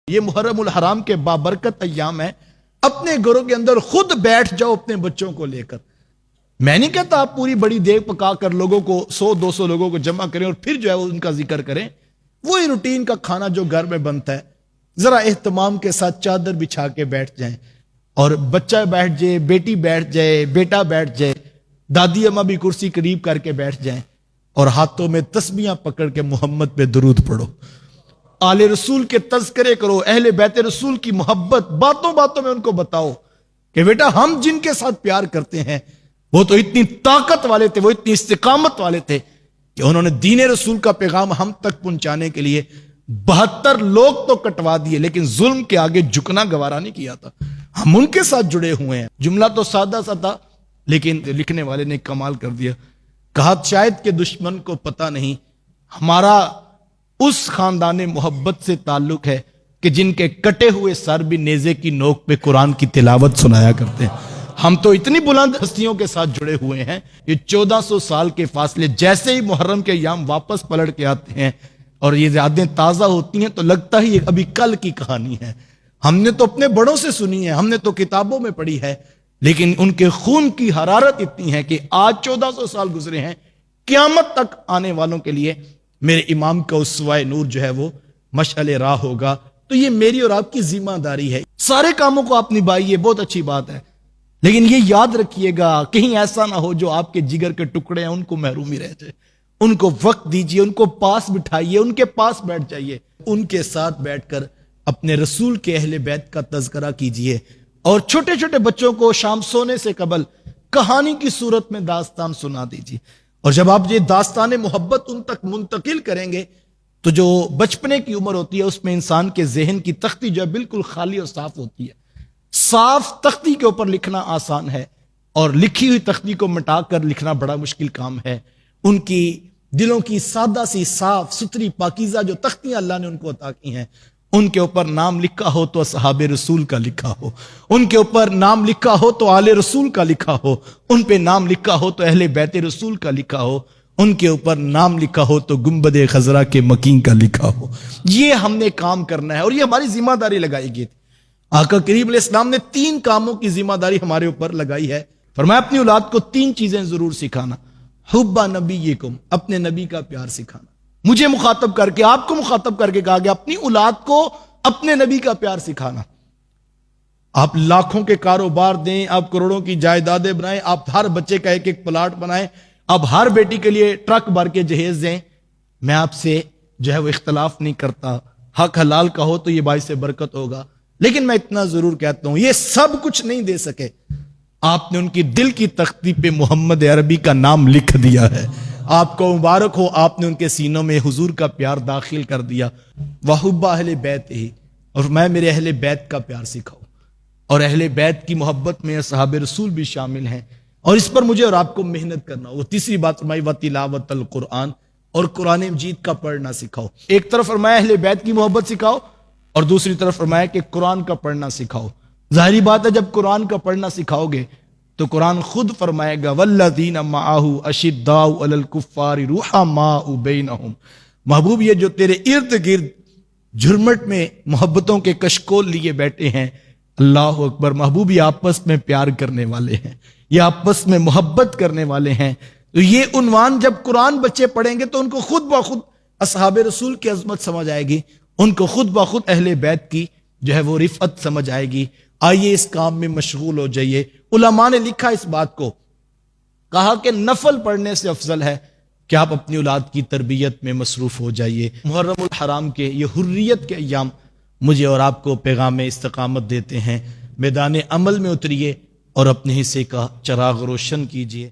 یہ محرم الحرام کے بابرکت ایام ہیں، اپنے گھروں کے اندر خود بیٹھ جاؤ اپنے بچوں کو لے کر۔ میں نہیں کہتا آپ پوری بڑی دیگ پکا کر لوگوں کو 100-200 لوگوں کو جمع کریں اور پھر جو ہے وہ ان کا ذکر کریں، وہی روٹین کا کھانا جو گھر میں بنتا ہے، ذرا اہتمام کے ساتھ چادر بچھا کے بیٹھ جائیں، اور بچہ بیٹھ جائے، بیٹی بیٹھ جائے، بیٹا بیٹھ جائے، دادی اماں بھی کرسی قریب کر کے بیٹھ جائیں، اور ہاتھوں میں تسبیحاں پکڑ کے محمد پہ درود پڑھو، آل رسول کے تذکرے کرو، اہل بیت رسول کی محبت باتوں باتوں میں ان کو بتاؤ کہ بیٹا ہم جن کے ساتھ پیار کرتے ہیں وہ تو اتنی طاقت والے تھے، وہ اتنی استقامت والے تھے کہ انہوں نے دین رسول کا پیغام ہم تک پہنچانے کے لیے 72 لوگ تو کٹوا دیے، لیکن ظلم کے آگے جھکنا گوارا نہیں کیا تھا۔ ہم ان کے ساتھ جڑے ہوئے ہیں۔ جملہ تو سادہ سا تھا، لیکن لکھنے والے نے کمال کر دیا، کہا شاید کہ دشمن کو پتہ نہیں ہمارا اس خاندان محبت سے تعلق ہے کہ جن کے کٹے ہوئے سر بھی نیزے کی نوک پہ قرآن کی تلاوت سنایا کرتے ہیں۔ ہم تو اتنی بلند ہستیوں کے ساتھ جڑے ہوئے ہیں، یہ 1400 سال کے فاصلے جیسے ہی محرم کے ایام واپس پلٹ کے آتے ہیں اور یہ یادیں تازہ ہوتی ہیں تو لگتا ہی ابھی کل کی کہانی ہے۔ ہم نے تو اپنے بڑوں سے سنی ہے، ہم نے تو کتابوں میں پڑھی ہے، لیکن ان کے خون کی حرارت اتنی ہے کہ آج 1400 سال گزرے ہیں، قیامت تک آنے والوں کے لیے میرے امام کا اسوہ نور جو ہے وہ مشعل راہ ہوگا۔ تو یہ میری اور آپ کی ذمہ داری ہے، سارے کاموں کو آپ نبھائیے، بہت اچھی بات ہے، لیکن یہ یاد رکھیے گا کہیں ایسا نہ ہو جو آپ کے جگر کے ٹکڑے ہیں ان کو محروم ہی رہ جائے۔ ان کو وقت دیجئے، ان کو پاس بٹھائیے، ان کے پاس بیٹھ جائیے، ان کے ساتھ بیٹھ کر اپنے رسول کے اہل بیت کا تذکرہ کیجئے، اور چھوٹے چھوٹے بچوں کو شام سونے سے قبل کہانی کی صورت میں داستان سنا دیجئے، اور جب آپ یہ داستان محبت ان تک منتقل کریں گے تو جو بچپنے کی عمر ہوتی ہے اس میں انسان کے ذہن کی تختی جو ہے بالکل خالی اور صاف ہوتی ہے۔ صاف تختی کے اوپر لکھنا آسان ہے، اور لکھی ہوئی تختی کو مٹا کر لکھنا بڑا مشکل کام ہے۔ ان کی دلوں کی سادہ سی صاف ستھری پاکیزہ جو تختیاں اللہ نے ان کو عطا کی ہیں، ان کے اوپر نام لکھا ہو تو اصحاب رسول کا لکھا ہو، ان کے اوپر نام لکھا ہو تو آل رسول کا لکھا ہو، ان پہ نام لکھا ہو تو اہل بیت رسول کا لکھا ہو، ان کے اوپر نام لکھا ہو تو گنبد خضرا کے مکین کا لکھا ہو۔ یہ ہم نے کام کرنا ہے، اور یہ ہماری ذمہ داری لگائی گئی تھی۔ آقا کریم علیہ السلام نے 3 کاموں کی ذمہ داری ہمارے اوپر لگائی ہے۔ فرمایا اپنی اولاد کو 3 چیزیں ضرور سکھانا، حب نبیکم، اپنے نبی کا پیار سکھانا۔ مجھے مخاطب کر کے، آپ کو مخاطب کر کے کہا گیا اپنی اولاد کو اپنے نبی کا پیار سکھانا۔ آپ لاکھوں کے کاروبار دیں، آپ کروڑوں کی جائیدادیں بنائیں، آپ ہر بچے کا ایک پلاٹ بنائیں، آپ ہر بیٹی کے لیے ٹرک بھر کے جہیز دیں، میں آپ سے جو ہے وہ اختلاف نہیں کرتا، حق حلال کا ہو تو یہ باعث برکت ہوگا، لیکن میں اتنا ضرور کہتا ہوں یہ سب کچھ نہیں دے سکے، آپ نے ان کی دل کی تختی پہ محمد عربی کا نام لکھ دیا ہے۔ آپ کو مبارک ہو، آپ نے ان کے سینوں میں حضور کا پیار داخل کر دیا۔ وحب اہل بیت ہی، اور میں میرے اہل بیت کا پیار سکھاؤ، اور اہل بیت کی محبت میں اصحاب رسول بھی شامل ہیں، اور اس پر مجھے اور آپ کو محنت کرنا ہو۔ تیسری بات فرمائی وتلاوت القرآن، اور قرآن مجید کا پڑھنا سکھاؤ۔ ایک طرف فرمایا اہل بیت کی محبت سکھاؤ، اور دوسری طرف فرمایا کہ قرآن کا پڑھنا سکھاؤ۔ ظاہری بات ہے جب قرآن کا پڑھنا سکھاؤ گے تو قرآن خود فرمائے گا والذین معہ اشداء علی الکفار رحماء بینہم۔ محبوب یہ جو تیرے ارد گرد جھرمٹ میں محبتوں کے کشکول لیے بیٹھے ہیں، اللہ اکبر، محبوب یہ آپس میں پیار کرنے والے ہیں، یہ آپس میں محبت کرنے والے ہیں۔ تو یہ عنوان جب قرآن بچے پڑھیں گے تو ان کو خود بخود اصحاب رسول کی عظمت سمجھ آئے گی، ان کو خود بخود اہل بیت کی جو ہے وہ رفعت سمجھ آئے گی۔ آئیے اس کام میں مشغول ہو جائیے۔ علماء نے لکھا اس بات کو، کہا کہ نفل پڑھنے سے افضل ہے کہ آپ اپنی اولاد کی تربیت میں مصروف ہو جائیے۔ محرم الحرام کے یہ حریت کے ایام مجھے اور آپ کو پیغام استقامت دیتے ہیں۔ میدان عمل میں اتریے اور اپنے حصے کا چراغ روشن کیجیے۔